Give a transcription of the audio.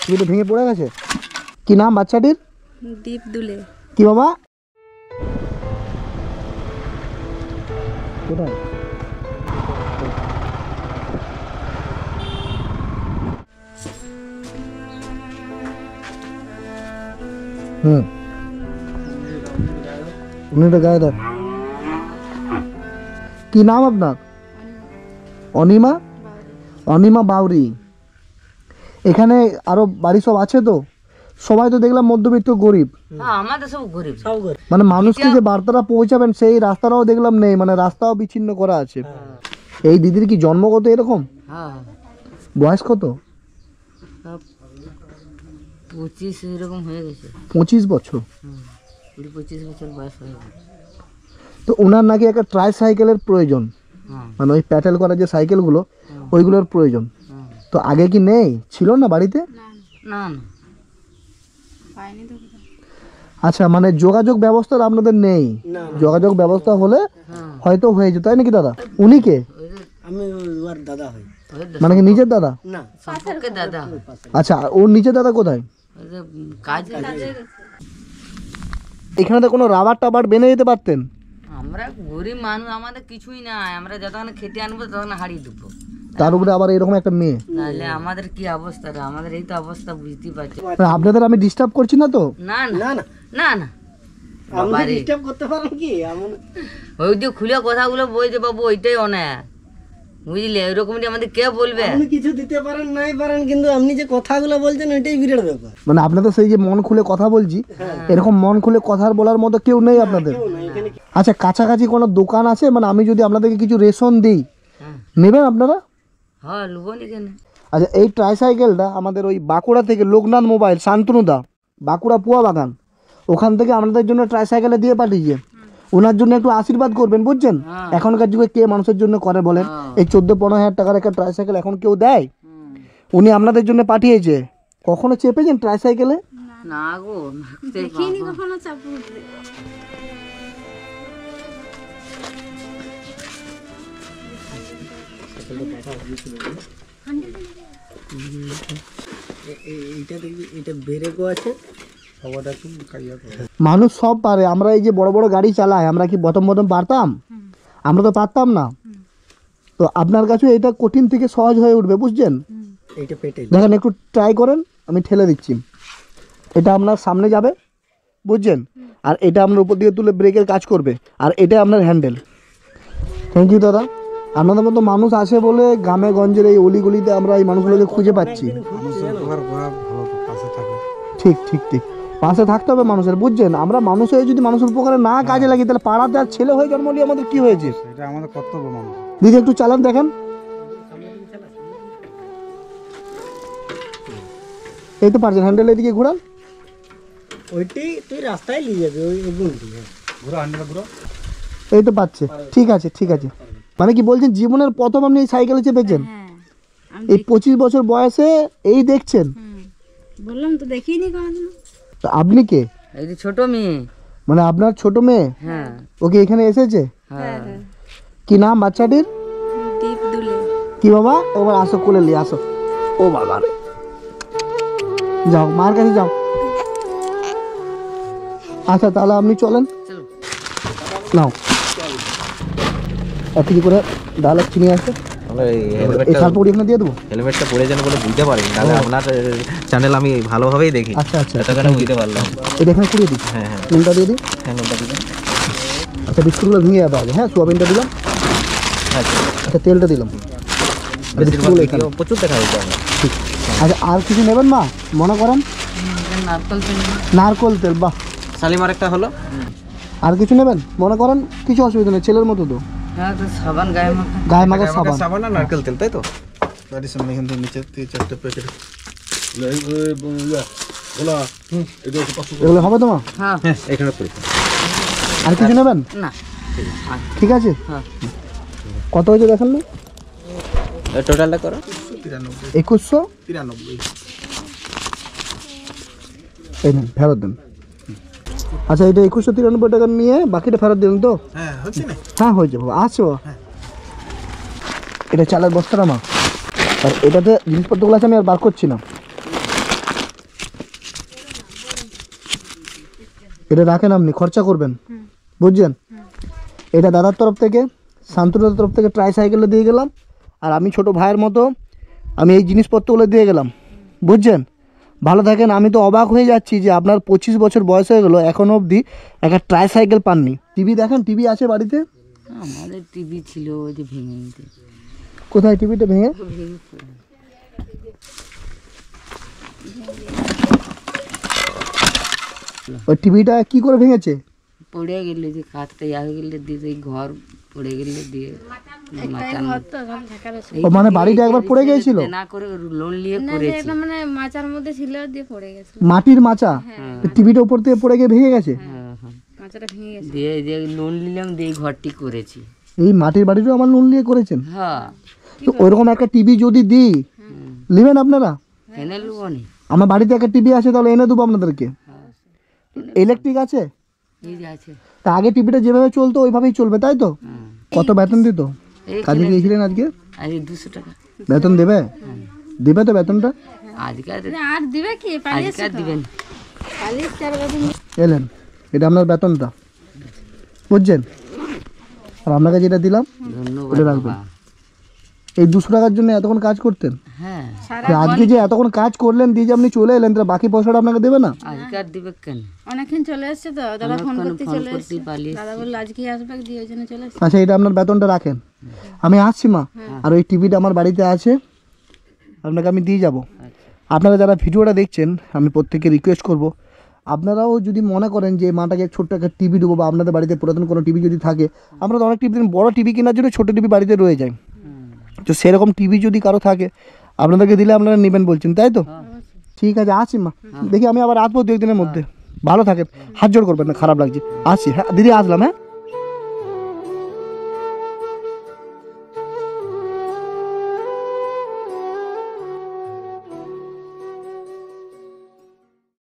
ছবিটা ভেঙে পড়ে গেছে। কি নাম বাচ্চাটির? দীপ দুলে। কি বাবা? কোথায়? উনিটা গায়ে দেন। কি নাম আপনার? অনিমা? অনিমা বাউরি। এখানে আরো বাড়ি সব আছে তো? সবাই তো দেখলাম মধ্যবিত্ত গরিব। আমাদের সব গরিব, সব গরিব। মানে মানুষকে যে বার্তাটা পৌঁছাবেন সেই রাস্তাটাও দেখলাম নেই, মানে রাস্তাও বিচ্ছিন্ন করা আছে। এই দিদির কি জন্মগত এরকম? বয়স কত? 25 এরকম হয়ে গেছে। 25 বছর? 25 বছর বয়স হয়ে গেছে। তো ওনার নাকি একটা ট্রাইসাইকেলের প্রয়োজন, মানে ওই প্যাটেল করা যে সাইকেলগুলো ওইগুলোর প্রয়োজন। তো আগে কি নেই, ছিল না বাড়িতে? না না, আচ্ছা, মানে যোগাযোগ ব্যবস্থা আপনাদের নেই? যোগাযোগ ব্যবস্থা হলে হয়তো হয়ে যেত, তাই নাকি দাদা? উনি কে? আমি ওর দাদা হই। মানে কি নিজের দাদা? না, সম্পর্কে দাদা। আচ্ছা, ওর নিজের দাদা কোথায়? কাজে। এখানে তো কোনো রাবার টাবার বেনে যেতে পারতেন। আমরা গরিব মানুষ, আমাদের কিছুই নাই। আমরা যতক্ষণ খেতে আনবো ততক্ষণ হারিয়ে দেবো। তার উপরে আবার এরকম একটা মেয়ে, তাহলে আমাদের কি অবস্থা? আমাদের এই তো অবস্থা, বুঝতেই পারছি। আপনাদের আমি ডিস্টার্ব করছি না তো? না না না না না, আপনি ডিস্টার্ব করতে পারেন কি? ওই যে খুলে কথাগুলো বলছে বাবু, ওইটাই অনেক, বুঝলে? ওইরকমই আমাদের কে বলবে? আপনি কিছু দিতে পারেন নাই পারেন, কিন্তু আপনি যে কথাগুলো বলছেন ওইটাই বিরাট ব্যাপার। মানে আপনাদের সেই যে মন খুলে কথা বলছি, এরকম মন খুলে কথা বলার মতো কেউ নেই আপনাদের? আচ্ছা, কাছাকাছি কোনো দোকান আছে? মানে আমি যদি আপনাদেরকে কিছু রেশন দিই, নেবেন আপনারা? হ্যাঁ, লুবো নি কেন? আচ্ছা, এই ট্রাইসাইকেলটা আমাদের ওই বাঁকুড়া থেকে লোকনাথ মোবাইল, শান্তনুদা, বাঁকুড়া পুয়া বাগান, ওখান থেকে আপনাদের জন্য ট্রাইসাইকেলে দিয়ে পাঠিয়েছে। ওনার জন্য একটু আশীর্বাদ করবেন, বুঝছেন? এখনকার যুগে কে মানুষের জন্য করে বলেন? এই 14-15 হাজার টাকার একটা ট্রাইসাইকেল এখন কেউ দেয়? উনি আপনাদের জন্য পাঠিয়েছে। কখনো চেপেছেন ট্রাইসাইকেলে? না গো, দেখিনি কখনো চাপু। এইটা দেখবি, এটা ব্রেকও আছে। মানুষ সব পারে। আমরা এই যে বড় বড় গাড়ি চালাই, আমরা কি বটম পারতাম? আমরা তো পারতাম না। তো আপনার কাছে এটা কঠিন থেকে সহজ হয়ে উঠবে, বুঝছেন? এইটা পেটে দেখেন, একটু ট্রাই করেন, আমি ঠেলে দিচ্ছি। এটা আপনার সামনে যাবে, বুঝছেন? আর এটা আপনার উপর দিয়ে তুলে ব্রেকের কাজ করবে, আর এটা আপনার হ্যান্ডেল। থ্যাংক ইউ দাদা। আপনাদের মতো মানুষ আছে বলে গ্রামে গঞ্জের এই অলিগলিতে আমরা এই মানুষগুলোকে খুঁজে পাচ্ছি। ঠিক ঠিক ঠিক, পাশে থাকতে হবে মানুষের, বুঝছেন? আমরা মানুষ হয়ে যদি মানুষের উপকারে না কাজে লাগি, তাহলে পাড়াতে আর ছেলে হয়ে জন্ম নিয়ে আমাদের কি হয়েছে? এটা আমাদের কর্তব্য। মানুষ দিদি একটু চালান, দেখেন। এই তো পারছেন, হ্যান্ডেল এদিকে ঘোরান। ওইটাই তুই রাস্তায় নিয়ে যাবে, ওই গুণটি ঘুরো, হ্যান্ডেল ঘুরো। এই তো পাচ্ছে, ঠিক আছে ঠিক আছে। মানে কি বলছেন, জীবনের প্রথম আপনি এই সাইকেলে চেপেছেন? এই 25 বছর বয়সে এই দেখছেন? বললাম তো, দেখিনি কোনোদিন। তো আপনি কে? এই যে ছোট মেয়ে। মানে আপনার ছোট মেয়ে? হ্যাঁ। ওকে এখানে এসেছে? হ্যাঁ। কি নাম বাচ্চাটির? দীপ দুলে। কি বাবা, এবার আসো, কোলে নিয়ে আসো। ও বাবা রে, যাও মার কাছে যাও। আচ্ছা, তাহলে আপনি চলেন। নাও, এক কেজি করে ডাল আর চিনি আছে। হেলমেটটা পরে যেন বলে বুঝতে পারিনি, তাহলে আপনার চ্যানেল আমি ভালোভাবেই দেখি। আচ্ছা আচ্ছা, এতখানি বুঝতে পারলাম। এটা এখানে কুড়িয়ে দিই। হ্যাঁ হ্যাঁ, নুনটা দিয়ে দিই। হ্যাঁ নুনটা দিলাম। আচ্ছা, বিস্কুটগুলো ভেঙে যাবে আগে। হ্যাঁ, সোয়াবিনটা দিলাম। আচ্ছা, তেলটা দিলাম। বেশিরভাগ ভিডিও প্রচুর দেখা হয়েছে আমার। ঠিক। আচ্ছা, আর কিছু নেবেন মা? মনে করেন নারকল তেল। নারকল তেল, বাহ। শালিমার একটা হলো। আর কিছু নেবেন? মনে করেন কিছু অসুবিধা নেই, ছেলের মতো তো। হ্যাঁ, তো সাবান, গায়ে মাখার সাবান। সাবান আর নারকেল তেল, তাই তো? গাড়ির সামনে এখান থেকে নিচে 3-4টা প্যাকেট। এগুলো হবে তোমার? হ্যাঁ হ্যাঁ, এখানে পড়ে। আর কিছু নেবেন? না, ঠিক আছে। হ্যাঁ। কত হয়েছে দেখেন না? টোটালটা করো। 2193। এই নেন, ফেরত দেন। আচ্ছা, এটা 2193 টাকা নিয়ে বাকিটা ফেরত দিন তো? হ্যাঁ, হচ্ছে না? হ্যাঁ, হয়েছে বাবা, আসো। এটা চালের বস্তাটা মা, আর এটাতে জিনিসপত্রগুলো আছে, আমি আর বার করছি না। এটা রাখেন, আপনি খরচা করবেন, বুঝছেন? এটা দাদার তরফ থেকে, শান্তনুদার তরফ থেকে ট্রাইসাইকেলে দিয়ে গেলাম। আর আমি ছোট ভাইয়ের মতো আমি এই জিনিসপত্রগুলো দিয়ে গেলাম, বুঝছেন? ভালো থাকেন। আমি তো অবাক হয়ে যাচ্ছি যে আপনার 25 বছর বয়স হয়ে গেলো এখনও অবধি একটা ট্রাইসাইকেল পাননি। টিভি দেখেন, টিভি আছে বাড়িতে? আমাদের টিভি ছিল ওই যে ভেঙে নিতে কোথায় টিভিটা ভেঙে? ওই টিভিটা কি করে ভেঙেছে? পড়ে গেলে যে কাঠটা ইয়া হয়ে গেলে দিয়ে সেই ঘর পড়ে গেলে দিয়ে মাচার ও মানে বাড়িটা একবার পড়ে গিয়েছিল? না করে লোন নিয়ে করেছি। মানে মাচার মধ্যে ছিল দিয়ে পড়ে গেছে, মাটির মাচা, টিভিটা উপর থেকে পড়ে গিয়ে ভেঙে গেছে। মাচাটা ভেঙে গেছে। দিয়ে যে লোন নিলাম দিয়ে এই ঘরটি করেছি। এই মাটির বাড়িটাও আমার লোন নিয়ে করেছেন? হ্যাঁ, তো ওইরকম একটা টিভি যদি দিই নেবেন আপনারা? এনে লুবনি। আমার বাড়িতে একটা টিভি আছে, তাহলে এনে দেবো আপনাদেরকে। ইলেকট্রিক আছে? এই যে আছে। তা আগে টিভিটা যেভাবে চলতো ওইভাবেই চলবে, তাই তো? কত বেতন দিত? কাজে গিয়েছিলেন আজকে? আজকে 200 টাকা বেতন দেবে? দেবে তো বেতনটা? আজকে আর দিবে কি? আজকে আর দিবেন। পালিশ 4 বছর এলেন, এটা আপনার বেতনটা, বুঝছেন? আর আপনাকে যেটা দিলাম ধন্যবাদ ওটা রাখবেন। বাবা। এই 200 টাকার জন্য এতক্ষণ কাজ করতেন? হ্যাঁ, তো আজকে যে এতক্ষণ কাজ করলেন দিয়ে যে আপনি চলে এলেন, তাহলে বাকি পয়সাটা আপনাকে দেবে না? আজকে আর দিবে কেন? অনেকক্ষণ চলে এসছে তো, দাদা ফোন করতে চলে এসছে। পালিয়ে দাদা বললো আজকে আসবে, দিয়ে ওই জন্য চলে এসছে। আচ্ছা, এটা আপনার বেতনটা রাখেন, আমি আসছি মা। আর ওই টিভিটা আমার বাড়িতে আছে, আপনাকে আমি দিয়ে যাব। আপনারা যারা ভিডিওটা দেখছেন, আমি প্রত্যেককে রিকোয়েস্ট করব, আপনারাও যদি মনে করেন যে মাটাকে ছোট্ট একটা টিভি দেবো, বা আপনাদের বাড়িতে পুরাতন কোনো টিভি যদি থাকে, আমরা তো অনেক টিভি বড় টিভি কেনার জন্য ছোটো টিভি বাড়িতে রয়ে যায়। তো সেরকম টিভি যদি কারো থাকে আপনাদেরকে দিলে আপনারা নেবেন বলছেন, তাই তো? ঠিক আছে, আসি মা। দেখি আমি আবার আসবো 2 একদিনের মধ্যে। ভালো থাকেন, হাত জোড় করবেন না, খারাপ লাগছে। আসছি, হ্যাঁ দিদি, আসলাম। হ্যাঁ।